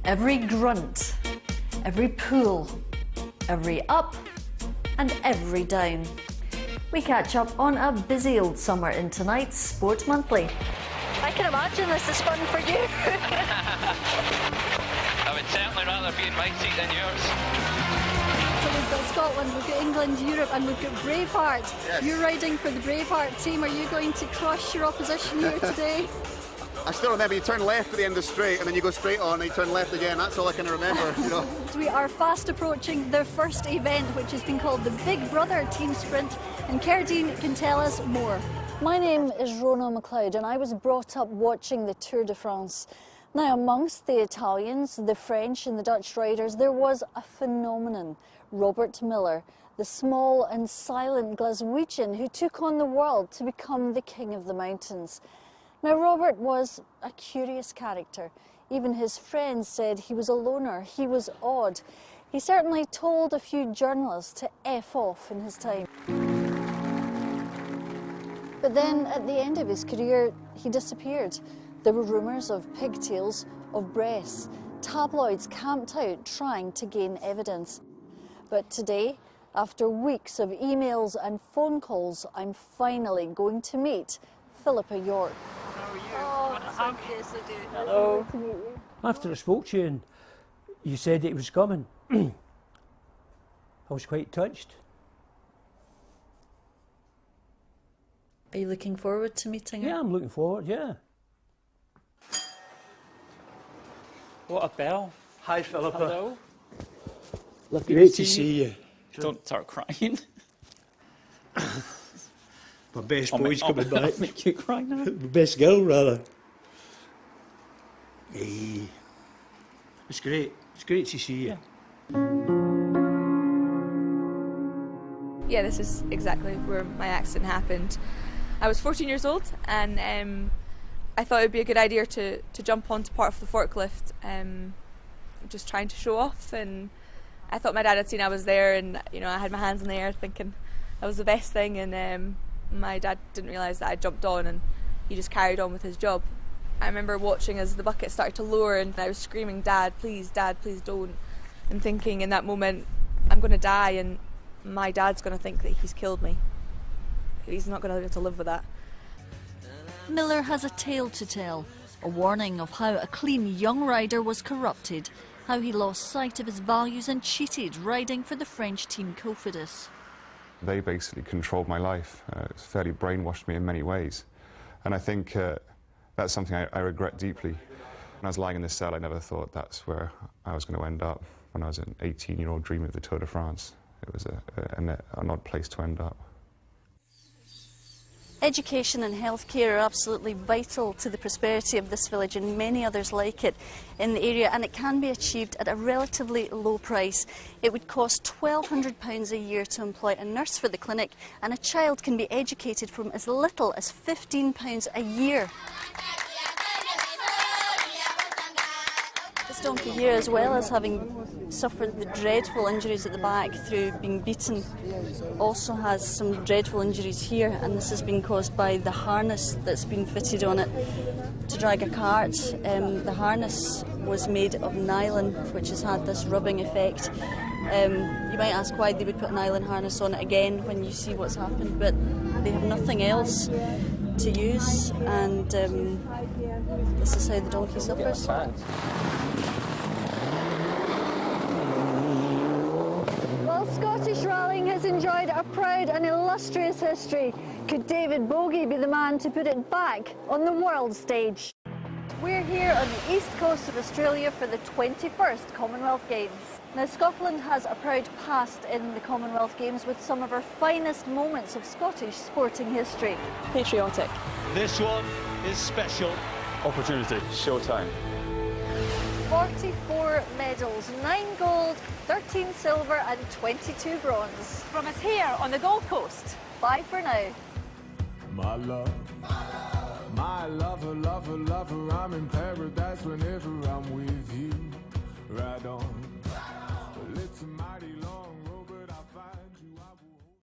Every grunt, every pull, every up and every down. We catch up on a busy old summer in tonight's Sport Monthly. I can imagine this is fun for you. I would certainly rather be in my seat than yours. So we've got Scotland, we've got England, Europe, and we've got Braveheart. Yes. You're riding for the Braveheart team. Are you going to crush your opposition here today? I still remember you turn left at the end of the straight and then you go straight on and you turn left again. That's all I can remember, you know. We are fast approaching the first event, which has been called the Big Brother Team Sprint, and Cerdine can tell us more. My name is RhonaMcLeod and I was brought up watching the Tour de France. Now, amongst the Italians, the French and the Dutch riders, there was a phenomenon. Robert Miller, the small and silent Glaswegian who took on the world to become the king of the mountains. Now, Robert was a curious character. Even his friends said he was a loner, he was odd. He certainly told a few journalists to F off in his time. But then, at the end of his career, he disappeared. There were rumours of pigtails, of breasts. Tabloids camped out trying to gain evidence. But today, after weeks of emails and phone calls, I'm finally going to meet Philippa York. How are you? Oh, yes, I do. Hello. Nice to meet you. After I spoke to you and you said it was coming, I was quite touched. Are you looking forward to meeting her? Yeah, I'm looking forward, yeah. What a bell. Hi, Philippa. Hello. Great to see you. Don't start crying. My best boy's coming back. I'll make you cry now. My best girl, rather. Hey. It's great. It's great to see you. Yeah, this is exactly where my accident happened. I was 14 years old and I thought it would be a good idea to jump onto part of the forklift, just trying to show off, and I thought my dad had seen I was there, and you know, I had my hands in the air thinking that was the best thing, and my dad didn't realise that I jumped on and he just carried on with his job. I remember watching as the bucket started to lower and I was screaming, Dad, please don't, and thinking in that moment, I'm going to die and my dad's going to think that he's killed me. He's not going to be able to live with that. Miller has a tale to tell, a warning of how a clean young rider was corrupted, how he lost sight of his values and cheated riding for the French team Cofidis. They basically controlled my life. It's fairly brainwashed me in many ways. And I think that's something I regret deeply. When I was lying in the cell, I never thought that's where I was going to end up. When I was an 18-year-old dreaming of the Tour de France, it was an odd place to end up. Education and healthcare are absolutely vital to the prosperity of this village and many others like it in the area, and it can be achieved at a relatively low price. It would cost £1,200 a year to employ a nurse for the clinic, and a child can be educated from as little as £15 a year. This donkey here, as well as having suffered the dreadful injuries at the back through being beaten, also has some dreadful injuries here, and this has been caused by the harness that's been fitted on it to drag a cart. The harness was made of nylon, which has had this rubbing effect. You might ask why they would put a nylon harness on it again when you see what's happened, but they have nothing else to use, and this is how the donkey suffers. Well, Scottish rallying has enjoyed a proud and illustrious history. Could David Bogie be the man to put it back on the world stage? We're here on the east coast of Australia for the 21st Commonwealth Games. Now, Scotland has a proud past in the Commonwealth Games with some of our finest moments of Scottish sporting history. Patriotic. This one is special. Opportunity. Showtime. 44 medals, 9 gold, 13 silver and 22 bronze. From us here on the Gold Coast. Bye for now. My love, my lover, lover, lover, I'm in paradise whenever I'm with you. Ride on, it's a mighty